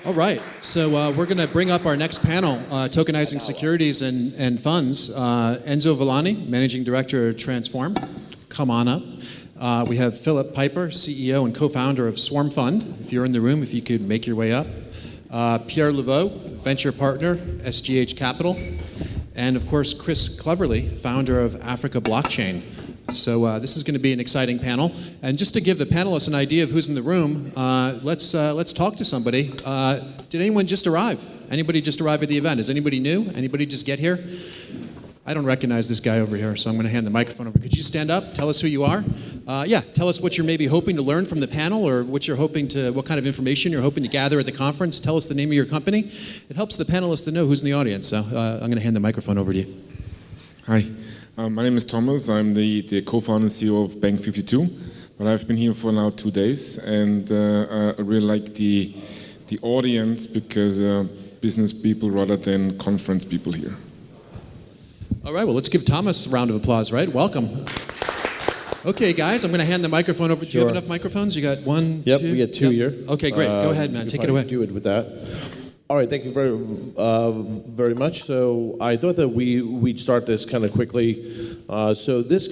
All right, so we're going to bring up our next panel, Tokenizing Securities and Funds. Enzo Villani, Managing Director of Transform. Come on up. We have Philipp, Pieper, CEO and co-founder of Swarm Fund. If you're in the room, if you could make your way up. Pierre, Lavaux, Venture Partner, SGH Capital. And of course, Chris Cleverly, founder of Africa Blockchain. So this is going to be an exciting panel. And just to give the panelists an idea of who's in the room, let's talk to somebody. Did anyone just arrive? Anybody just arrive at the event? Is anybody new? Anybody just get here? I don't recognize this guy over here, so I'm going to hand the microphone over. Could you stand up? Tell us who you are. Tell us what you're maybe hoping to learn from the panel, or what kind of information you're hoping to gather at the conference. Tell us the name of your company. It helps the panelists to know who's in the audience. So I'm going to hand the microphone over to you. Hi. My name is Thomas. I'm the co-founder and CEO of Bank 52, but I've been here for now 2 days, and I really like the audience because business people rather than conference people here. All right, well, let's give Thomas a round of applause, right? Welcome. Okay, guys, I'm going to hand the microphone over. Sure. Do you have enough microphones? You got one, Yep, two? we got two here. Okay, great. Go ahead, man. Take it away. Do it with that. All right, thank you very much. So I thought that we'd start this kind of quickly. So this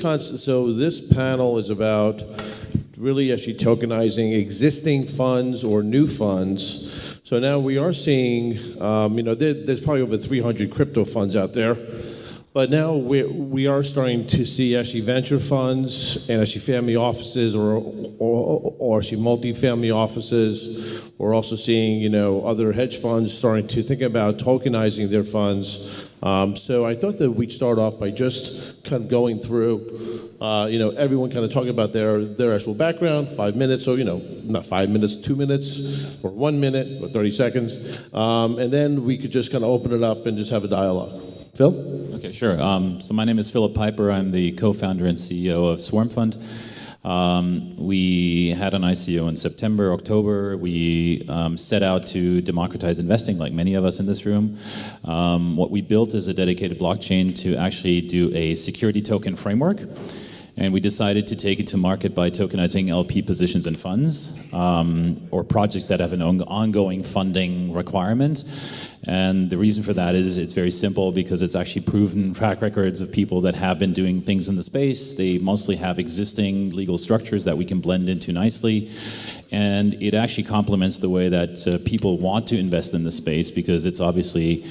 panel is about really actually tokenizing existing funds or new funds. So now we are seeing, there's probably over 300 crypto funds out there. But now we are starting to see actually venture funds and actually family offices or actually multi-family offices. We're also seeing other hedge funds starting to think about tokenizing their funds. So I thought that we'd start off by just kind of going through, everyone kind of talking about their actual background, 5 minutes, so not 5 minutes, 2 minutes, or 1 minute, or 30 seconds, and then we could just kind of open it up and just have a dialogue. Phil? Okay, sure. So my name is Philipp Pieper. I'm the co-founder and CEO of Swarm Fund. We had an ICO in September, October. We set out to democratize investing, like many of us in this room. What we built is a dedicated blockchain to actually do a security token framework. And we decided to take it to market by tokenizing LP positions in funds or projects that have an ongoing funding requirement. And the reason for that is it's very simple because it's actually proven track records of people that have been doing things in the space. They mostly have existing legal structures that we can blend into nicely. And it actually complements the way that people want to invest in the space because it's obviously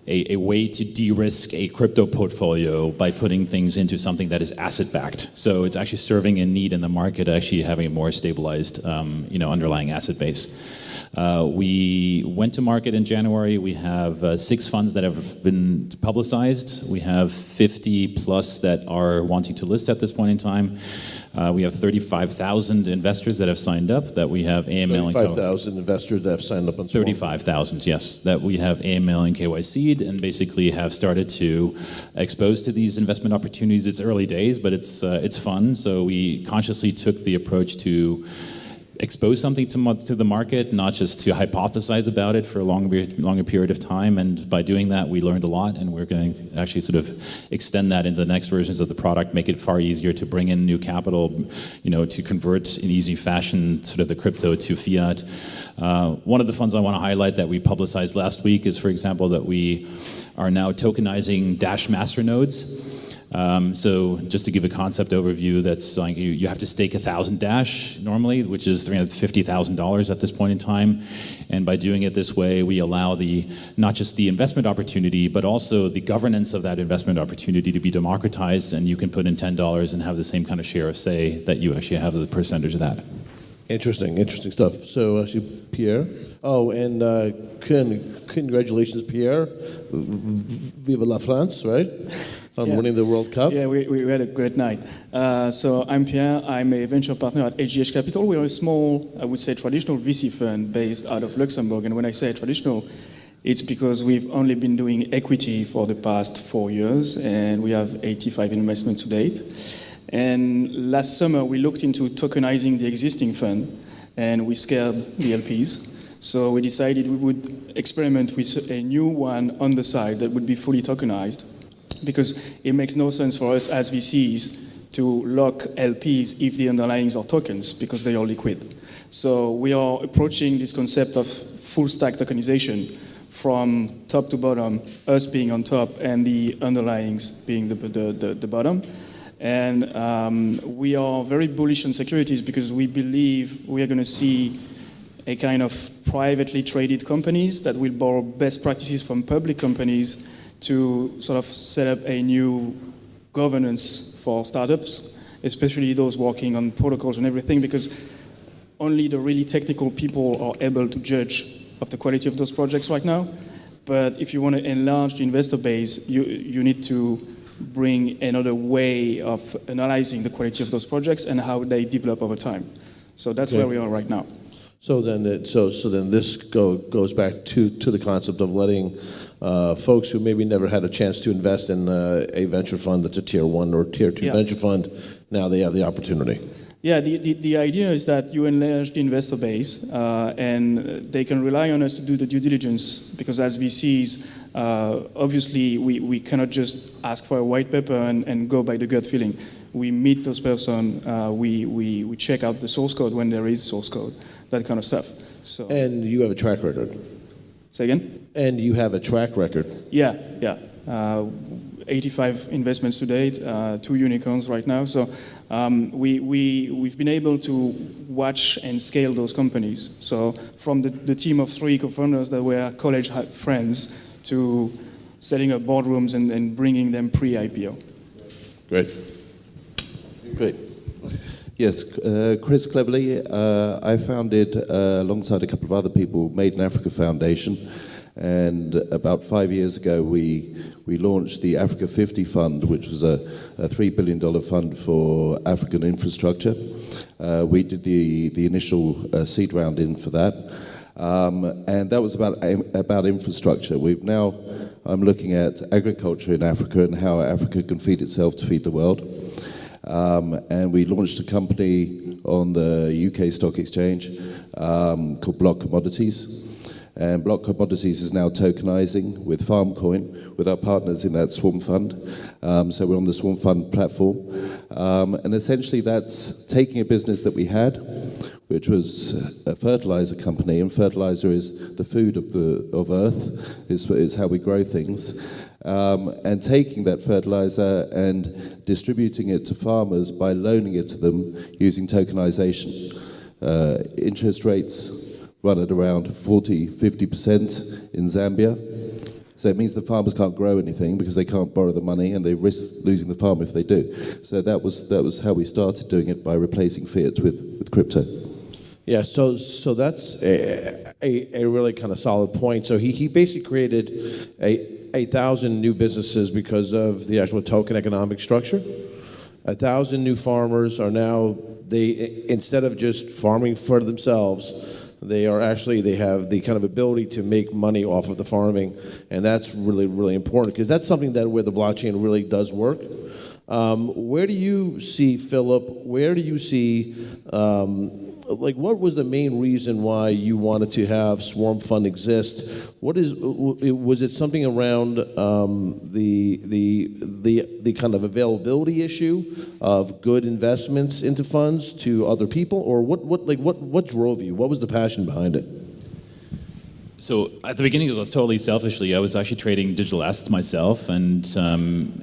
a way to de-risk a crypto portfolio by putting things into something that is asset-backed. So it's actually serving a need in the market, actually having a more stabilized underlying asset base. We went to market in January. We have 6 funds that have been publicized. We have 50 plus that are wanting to list at this point in time. We have 35,000 investors that have signed up, that we have AML and 35,000 investors that have signed up on Swarm. 35,000, yes, that we have AML and KYC'd and basically have started to expose to these investment opportunities. It's early days, but it's fun. So we consciously took the approach to expose something to the market, not just to hypothesize about it for a longer period of time. And by doing that, we learned a lot, and we're going to actually sort of extend that into the next versions of the product, make it far easier to bring in new capital, to convert in easy fashion sort of the crypto to fiat. One of the funds I want to highlight that we publicized last week is, for example, that we are now tokenizing Dash master nodes. So just to give a concept overview, that's like you have to stake 1,000 Dash normally, which is $350,000 at this point in time. And by doing it this way, we allow not just the investment opportunity, but also the governance of that investment opportunity to be democratized, and you can put in $10 and have the same kind of share of say that you actually have the percentage of that. Interesting stuff. So actually, Pierre. Oh, and congratulations, Pierre. Vive la France, right? On winning the World Cup. Yeah, we had a great night. So I'm Pierre. I'm a venture partner at SGH Capital. We're a small, I would say, traditional VC fund based out of Luxembourg. And when I say traditional, it's because we've only been doing equity for the past 4 years, and we have 85 investments to date. And last summer, we looked into tokenizing the existing fund, and we scared the LPs. So we decided we would experiment with a new one on the side that would be fully tokenized, because it makes no sense for us as VCs to lock LPs if the underlyings are tokens, because they are liquid. So we are approaching this concept of full stack tokenization from top to bottom, us being on top and the underlyings being the bottom. And we are very bullish on securities because we believe we are going to see a kind of privately traded companies that will borrow best practices from public companies to sort of set up a new governance for startups, especially those working on protocols and everything, because only the really technical people are able to judge of the quality of those projects right now. But if you want to enlarge the investor base, you need to bring another way of analyzing the quality of those projects and how they develop over time. So that's where we are right now. So then this goes back to the concept of letting folks who maybe never had a chance to invest in a venture fund that's a tier 1 or tier 2 venture fund, now they have the opportunity. Yeah, the idea is that you enlarge the investor base and they can rely on us to do the due diligence, because as VCs, obviously we cannot just ask for a white paper and go by the gut feeling. We meet those persons, we check out the source code when there is source code, that kind of stuff. So. And you have a track record. Say again? And you have a track record. Yeah. 85 investments to date, 2 unicorns right now. So we've been able to watch and scale those companies. So from the team of 3 co-founders that were college friends to setting up boardrooms and bringing them pre-IPO. Great. Yes, Chris Cleverly. I founded, alongside a couple of other people, Made in Africa Foundation. And about 5 years ago, we launched the Africa 50 Fund, which was a $3 billion fund for African infrastructure. We did the initial seed round in for that. And that was about infrastructure. I'm looking at agriculture in Africa and how Africa can feed itself to feed the world. And we launched a company on the UK Stock Exchange called Block Commodities. And Block Commodities is now tokenizing with FarmCoin, with our partners in that Swarm Fund. So we're on the Swarm Fund platform. And essentially that's taking a business that we had, which was a fertilizer company, and fertilizer is the food of Earth, is how we grow things. And taking that fertilizer and distributing it to farmers by loaning it to them using tokenization. Interest rates run at around 40-50% in Zambia. So it means the farmers can't grow anything because they can't borrow the money, and they risk losing the farm if they do. So that was how we started doing it, by replacing fiat with crypto. Yeah, so that's a really kind of solid point. So he basically created 1,000 new businesses because of the actual token economic structure. 1,000 new farmers are now, instead of just farming for themselves, they have the kind of ability to make money off of the farming, and that's really, really important, because that's something that where the blockchain really does work. Where do you see, Philip, what was the main reason why you wanted to have Swarm Fund exist? Was it something around the kind of availability issue of good investments into funds to other people, or what drove you? What was the passion behind it? So at the beginning, it was totally selfishly. I was actually trading digital assets myself, and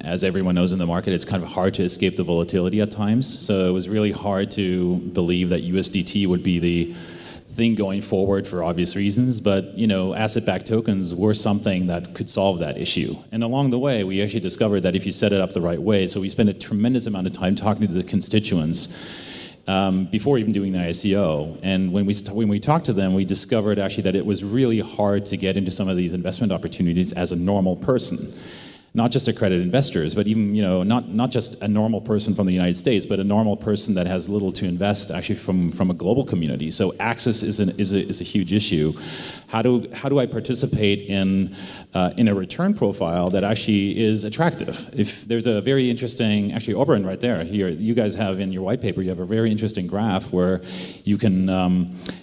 as everyone knows in the market, it's kind of hard to escape the volatility at times. So it was really hard to believe that USDT would be the thing going forward for obvious reasons, but asset-backed tokens were something that could solve that issue. And along the way, we actually discovered that if you set it up the right way, so we spent a tremendous amount of time talking to the constituents before even doing the ICO. And when we talked to them, we discovered actually that it was really hard to get into some of these investment opportunities as a normal person. Not just accredited investors, but even not just a normal person from the United States, but a normal person that has little to invest actually from a global community. So access is a huge issue. How do I participate in a return profile that actually is attractive? If there's a very interesting, actually Oberon right there here, you guys have in your white paper, you have a very interesting graph where you can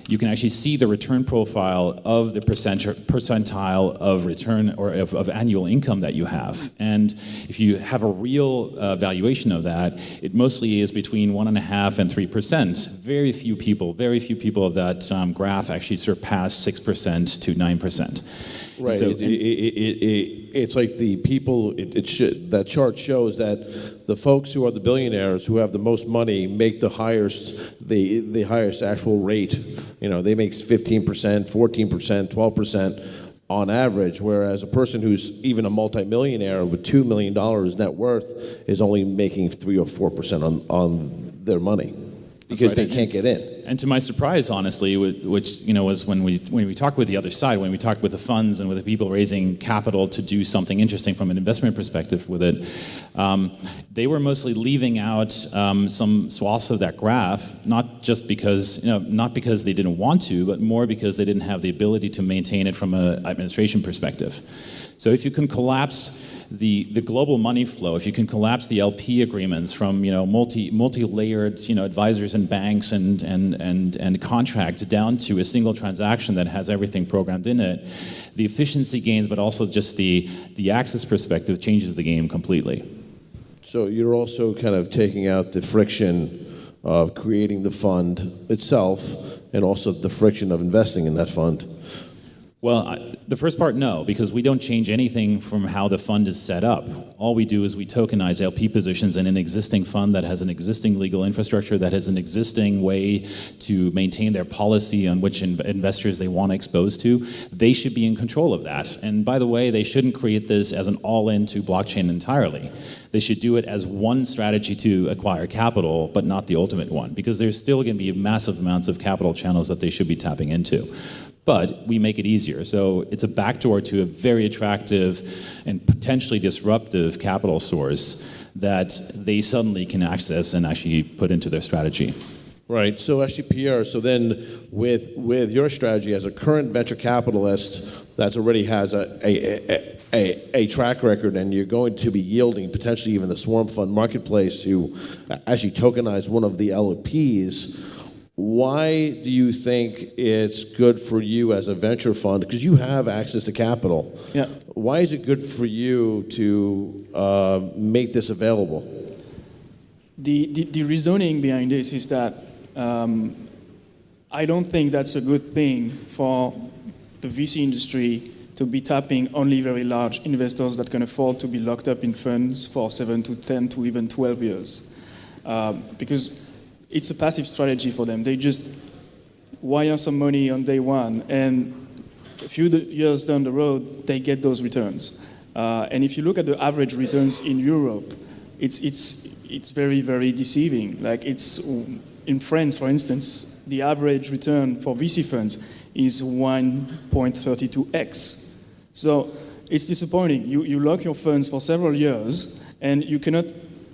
actually see the return profile of the percentile of return or of annual income that you have. graph. And if you have a real valuation of that, it mostly is between 1.5% and 3%. Very few people of that graph actually surpass 6% to 9%. Right. So, It's like the people. That chart shows that the folks who are the billionaires who have the most money make the highest actual rate. They make 15%, 14%, 12% on average, whereas a person who's even a multimillionaire with $2 million net worth is only making 3 or 4% on their money because they can't get in. And to my surprise, honestly, which was when we talked with the other side, when we talked with the funds and with the people raising capital to do something interesting from an investment perspective with it, they were mostly leaving out some swaths of that graph, not just because they didn't want to, but more because they didn't have the ability to maintain it from an administration perspective. So if you can collapse the global money flow, if you can collapse the LP agreements from multi-layered advisors and banks and contracts down to a single transaction that has everything programmed in it, the efficiency gains, but also just the access perspective changes the game completely. So you're also kind of taking out the friction of creating the fund itself and also the friction of investing in that fund. Well, the first part, no, because we don't change anything from how the fund is set up. All we do is we tokenize LP positions in an existing fund that has an existing legal infrastructure, that has an existing way to maintain their policy on which investors they want to expose to. They should be in control of that. And by the way, they shouldn't create this as an all-in to blockchain entirely. They should do it as one strategy to acquire capital, but not the ultimate one, because there's still going to be massive amounts of capital channels that they should be tapping into. But we make it easier. So it's a backdoor to a very attractive and potentially disruptive capital source that they suddenly can access and actually put into their strategy. Right. So actually, Pierre, so then with your strategy as a current venture capitalist that already has a track record, and you're going to be yielding potentially even the Swarm Fund marketplace to actually tokenize one of the LPs, why do you think it's good for you as a venture fund? Because you have access to capital. Yeah. Why is it good for you to make this available? The reasoning behind this is that I don't think that's a good thing for the VC industry to be tapping only very large investors that can afford to be locked up in funds for 7 to 10 to even 12 years. Because it's a passive strategy for them. They just wire some money on day one, and a few years down the road, they get those returns. And if you look at the average returns in Europe, it's very, very deceiving. Like in France, for instance, the average return for VC funds is 1.32x. So it's disappointing. You lock your funds for several years, and you cannot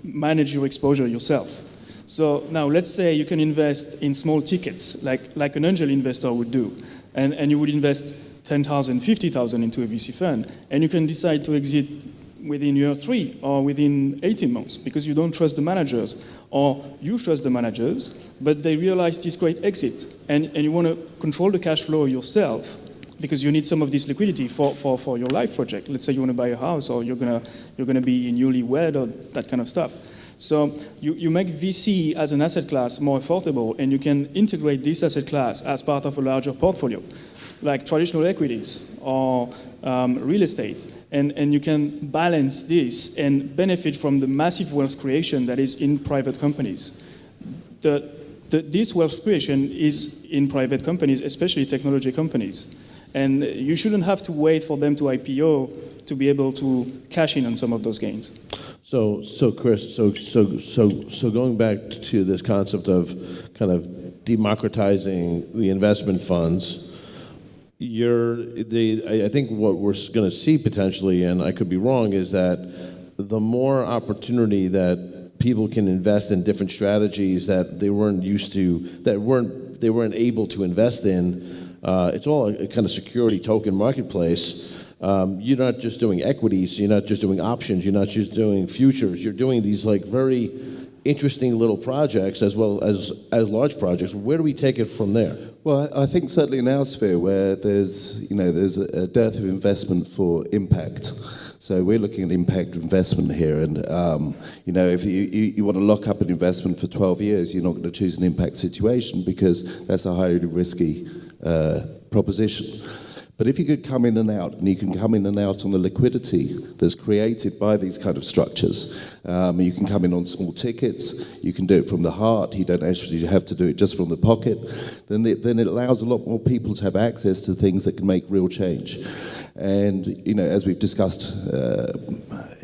manage your exposure yourself. So now let's say you can invest in small tickets, like an angel investor would do, and you would invest 10,000, 50,000 into a VC fund, and you can decide to exit within year 3 or within 18 months because you don't trust the managers, or you trust the managers, but they realize this great exit, and you want to control the cash flow yourself because you need some of this liquidity for your life project. Let's say you want to buy a house, or you're gonna be newlywed, or that kind of stuff. So you make VC as an asset class more affordable, and you can integrate this asset class as part of a larger portfolio, like traditional equities or real estate. And you can balance this and benefit from the massive wealth creation that is in private companies. This wealth creation is in private companies, especially technology companies. And you shouldn't have to wait for them to IPO to be able to cash in on some of those gains. So Chris, so going back to this concept of kind of democratizing the investment funds, I think what we're going to see potentially, and I could be wrong, is that the more opportunity that people can invest in different strategies that they weren't used to, they weren't able to invest in, it's all a kind of security token marketplace. You're not just doing equities, you're not just doing options, you're not just doing futures, you're doing these like very interesting little projects as well as large projects. Where do we take it from there? Well, I think certainly in our sphere where there's a dearth of investment for impact. So we're looking at impact investment here, and if you want to lock up an investment for 12 years, you're not going to choose an impact situation because that's a highly risky proposition. But if you could come in and out, and you can come in and out on the liquidity that's created by these kind of structures, you can come in on small tickets, you can do it from the heart, you don't actually have to do it just from the pocket, then it allows a lot more people to have access to things that can make real change. And, as we've discussed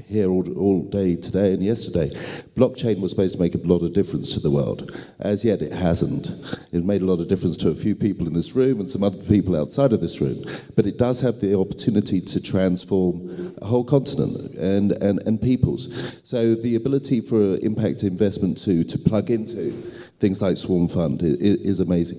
here all day today and yesterday, blockchain was supposed to make a lot of difference to the world. As yet, it hasn't. It made a lot of difference to a few people in this room and some other people outside of this room. But it does have the opportunity to transform a whole continent and peoples. So the ability for impact investment to plug into things like Swarm Fund is amazing.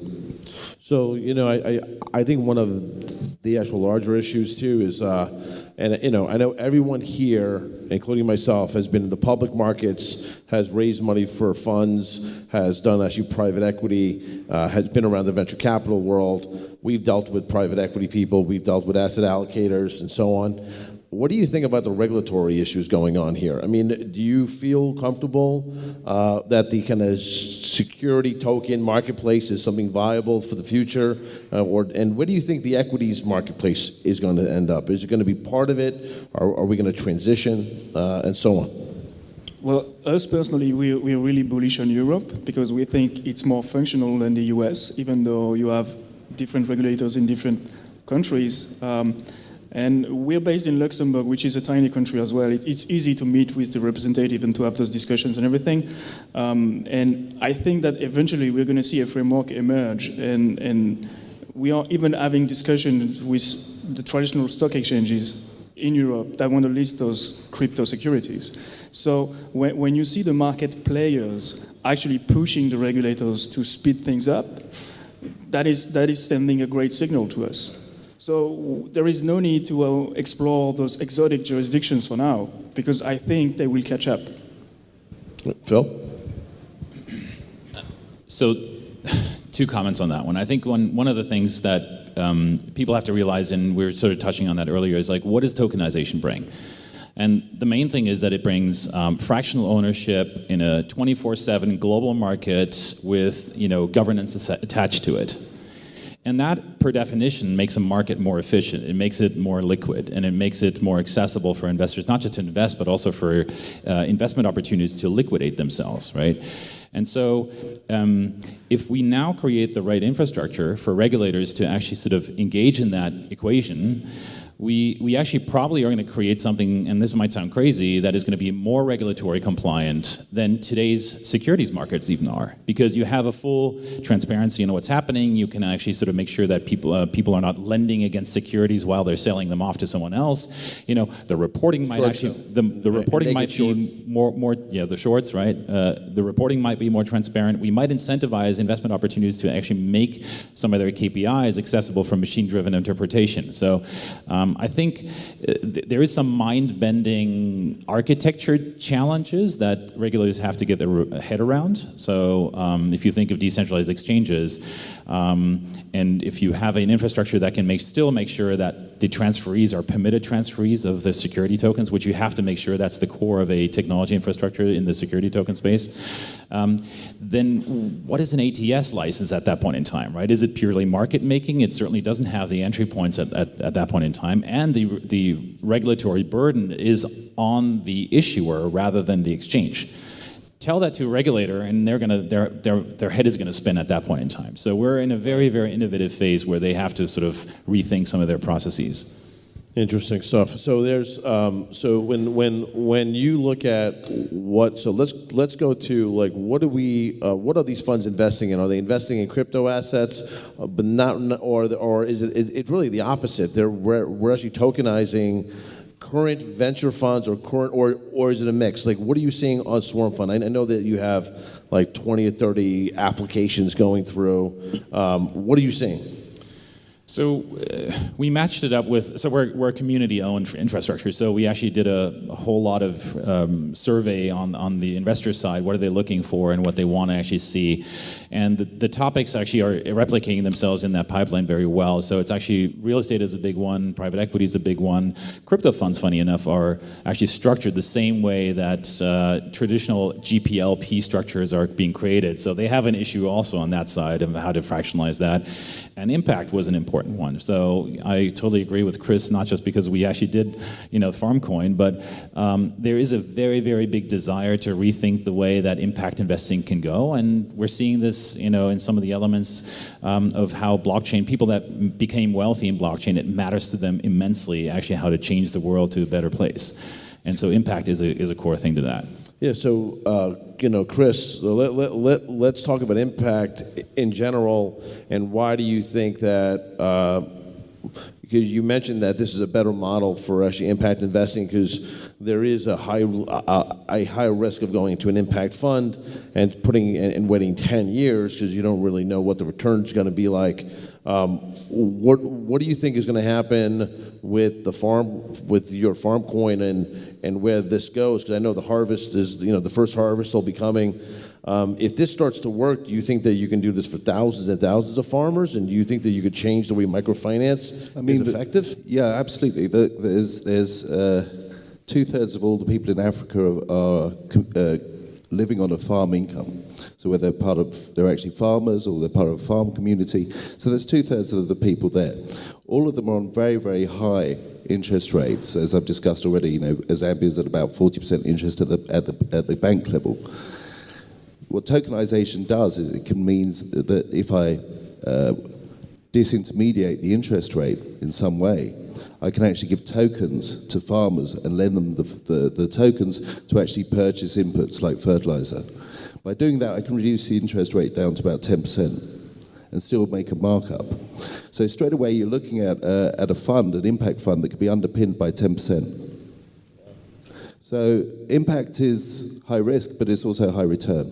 So, I think one of the actual larger issues too is, I know everyone here, including myself, has been in the public markets, has raised money for funds, has done actually private equity, has been around the venture capital world. We've dealt with private equity people, we've dealt with asset allocators and so on. What do you think about the regulatory issues going on here? I mean, do you feel comfortable that the kind of security token marketplace is something viable for the future? And where do you think the equities marketplace is going to end up? Is it going to be part of it? Or are we going to transition and so on? Well, us personally, we're really bullish on Europe because we think it's more functional than the US, even though you have different regulators in different countries. And we're based in Luxembourg, which is a tiny country as well. It's easy to meet with the representative and to have those discussions and everything. And I think that eventually we're going to see a framework emerge. And we are even having discussions with the traditional stock exchanges in Europe that want to list those crypto securities. So when you see the market players actually pushing the regulators to speed things up, that is sending a great signal to us. So there is no need to explore those exotic jurisdictions for now, because I think they will catch up. Phil? So, two comments on that one. I think one of the things that people have to realize, and we were sort of touching on that earlier, is like, what does tokenization bring? And the main thing is that it brings fractional ownership in a 24/7 global market with governance attached to it. And that, per definition, makes a market more efficient. It makes it more liquid, and it makes it more accessible for investors, not just to invest, but also for investment opportunities to liquidate themselves, right? And so if we now create the right infrastructure for regulators to actually sort of engage in that equation, we actually probably are going to create something, and this might sound crazy, that is going to be more regulatory compliant than today's securities markets even are, because you have a full transparency in what's happening. You can actually sort of make sure that people are not lending against securities while they're selling them off to someone else. The reporting might the reporting might be more the shorts, right? The reporting might be more transparent. We might incentivize investment opportunities to actually make some of their KPIs accessible for machine-driven interpretation. So I think there is some mind-bending architecture challenges that regulators have to get their head around. So if you think of decentralized exchanges, and if you have an infrastructure that can still make sure that the transferees are permitted transferees of the security tokens, which you have to make sure that's the core of a technology infrastructure in the security token space, then what is an ATS license at that point in time, right? Is it purely market making? It certainly doesn't have the entry points at that point in time, and the regulatory burden is on the issuer rather than the exchange. Tell that to a regulator, and their head is going to spin at that point in time. So we're in a very, very innovative phase where they have to sort of rethink some of their processes. Interesting stuff. So there's so when you look at let's go to like what are these funds investing in? Are they investing in crypto assets, but not or is it really the opposite? We're actually tokenizing current venture funds or is it a mix? Like, what are you seeing on Swarm Fund? I know that you have like 20 or 30 applications going through. What are you seeing? So we matched it up with, so we're a community-owned infrastructure, so we actually did a whole lot of survey on the investor side, what are they looking for and what they want to actually see. And the topics actually are replicating themselves in that pipeline very well. So it's actually, real estate is a big one, private equity is a big one. Crypto funds, funny enough, are actually structured the same way that traditional GPLP structures are being created. So they have an issue also on that side of how to fractionalize that. And impact was an important one. So I totally agree with Chris, not just because we actually did, FarmCoin, but there is a very, very big desire to rethink the way that impact investing can go. And we're seeing this, in some of the elements of how blockchain, people that became wealthy in blockchain, it matters to them immensely, actually, how to change the world to a better place. And so impact is a core thing to that. Yeah, so, Chris, let's talk about impact in general, and why do you think that, because you mentioned that this is a better model for actually impact investing, because there is a high risk of going into an impact fund and waiting 10 years because you don't really know what the return is going to be like. What do you think is going to happen with your farm coin and where this goes? Because I know the harvest is, the first harvest will be coming. If this starts to work, do you think that you can do this for thousands and thousands of farmers? And do you think that you could change the way microfinance is effective? Yeah, absolutely. There's 2/3 of all the people in Africa are living on a farm income. So whether they're actually farmers or they're part of a farm community. So there's 2/3 of the people there. All of them are on very, very high interest rates, as I've discussed already. Zambia's at about 40% interest at the bank level. What tokenization does is it can mean that if I disintermediate the interest rate in some way, I can actually give tokens to farmers and lend them the tokens to actually purchase inputs like fertilizer. By doing that, I can reduce the interest rate down to about 10% and still make a markup. So straight away, you're looking at a fund, an impact fund that could be underpinned by 10%. So impact is high risk, but it's also high return.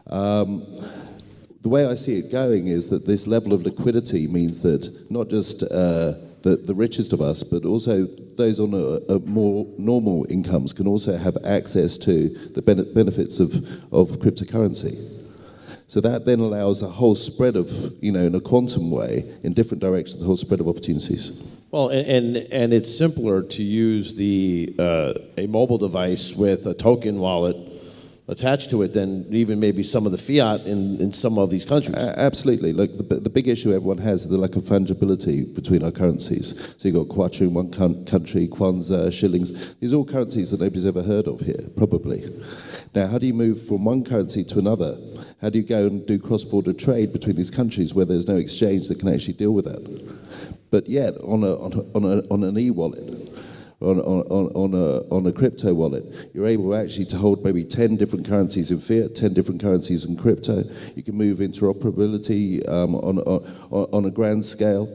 The way I see it going is that this level of liquidity means that not just the richest of us, but also those on a more normal incomes can also have access to the benefits of cryptocurrency. So that then allows a whole spread of, in a quantum way, in different directions, a whole spread of opportunities. Well, and it's simpler to use a mobile device with a token wallet attached to it than even maybe some of the fiat in some of these countries. Absolutely. Look, the big issue everyone has is the lack of fungibility between our currencies. So you've got kwacha in one country, kwanza, shillings. These are all currencies that nobody's ever heard of here, probably. Now, how do you move from one currency to another? How do you go and do cross-border trade between these countries where there's no exchange that can actually deal with that? But yet, on an e-wallet, on a crypto wallet, you're able actually to hold maybe 10 different currencies in fiat, 10 different currencies in crypto. You can move interoperability on a grand scale.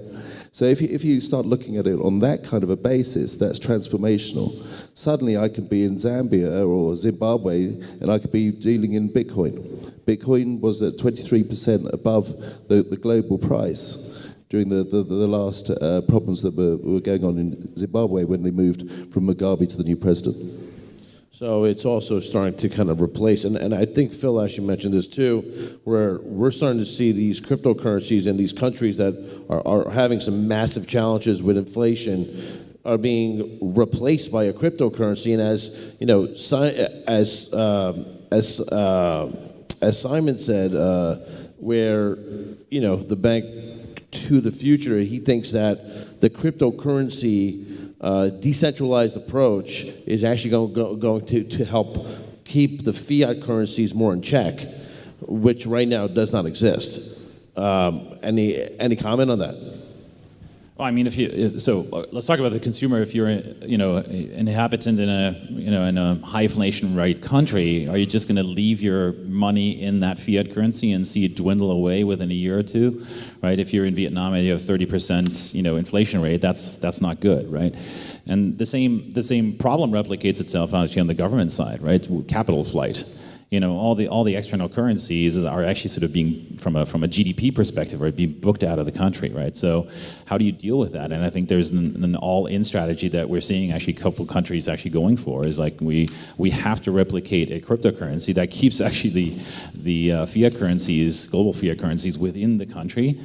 So if you start looking at it on that kind of a basis, that's transformational. Suddenly I could be in Zambia or Zimbabwe and I could be dealing in Bitcoin. Bitcoin was at 23% above the global price during the last problems that were going on in Zimbabwe when they moved from Mugabe to the new president. So it's also starting to kind of replace, and I think Phil actually mentioned this too, where we're starting to see these cryptocurrencies in these countries that are having some massive challenges with inflation are being replaced by a cryptocurrency, and as Simon said, where the bank to the future, he thinks that the cryptocurrency decentralized approach is actually going to help keep the fiat currencies more in check, which right now does not exist. Any comment on that? Well, I mean, let's talk about the consumer. If you're, an inhabitant in a high inflation rate country, are you just going to leave your money in that fiat currency and see it dwindle away within a year or two, right? If you're in Vietnam and you have 30%, inflation rate, that's not good, right? And the same problem replicates itself actually on the government side, right? Capital flight. all the external currencies are actually sort of being from a GDP perspective, right, being booked out of the country, right? So how do you deal with that? And I think there's an all-in strategy that we're seeing actually a couple countries actually going for is like we have to replicate a cryptocurrency that keeps actually the fiat currencies, global fiat currencies within the country.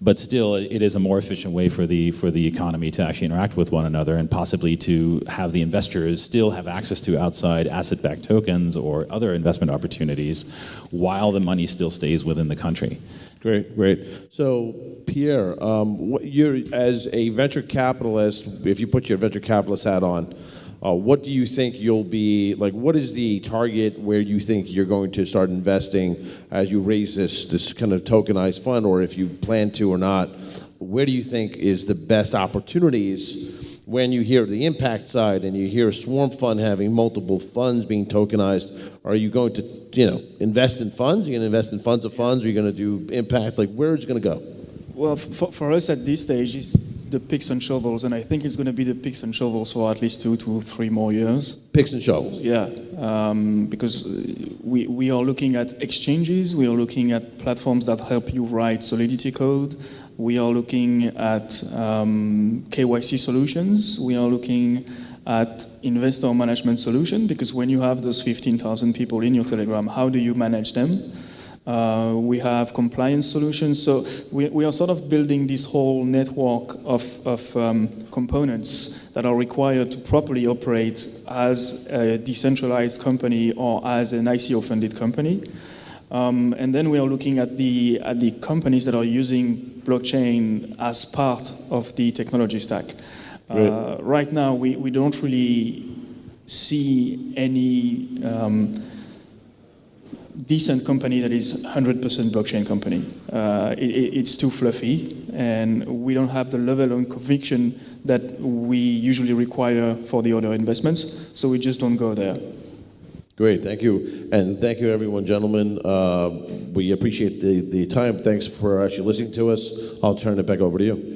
But still, it is a more efficient way for the economy to actually interact with one another and possibly to have the investors still have access to outside asset-backed tokens or other investment opportunities while the money still stays within the country. Great. So, Pierre, you're as a venture capitalist, if you put your venture capitalist hat on, what do you think you'll be, like, what is the target where you think you're going to start investing as you raise this kind of tokenized fund, or if you plan to or not? Where do you think is the best opportunities when you hear the impact side and you hear a swarm fund having multiple funds being tokenized? Are you going to, invest in funds? Are you going to invest in funds of funds? Are you going to do impact? Like, where is it going to go? Well, for us at this stage, it's the picks and shovels, and I think it's going to be the picks and shovels for at least 2 to 3 more years. Picks and shovels. Yeah, because we are looking at exchanges, we are looking at platforms that help you write Solidity code, we are looking at KYC solutions, we are looking at investor management solution, because when you have those 15,000 people in your Telegram, how do you manage them? We have compliance solutions, so we are sort of building this whole network of components that are required to properly operate as a decentralized company or as an ICO-funded company. And then we are looking at the companies that are using blockchain as part of the technology stack. Right now, we don't really see any decent company that is 100% blockchain company. It's too fluffy, and we don't have the level of conviction that we usually require for the other investments, so we just don't go there. Great, thank you. And thank you, everyone, gentlemen. We appreciate the time. Thanks for actually listening to us. I'll turn it back over to you.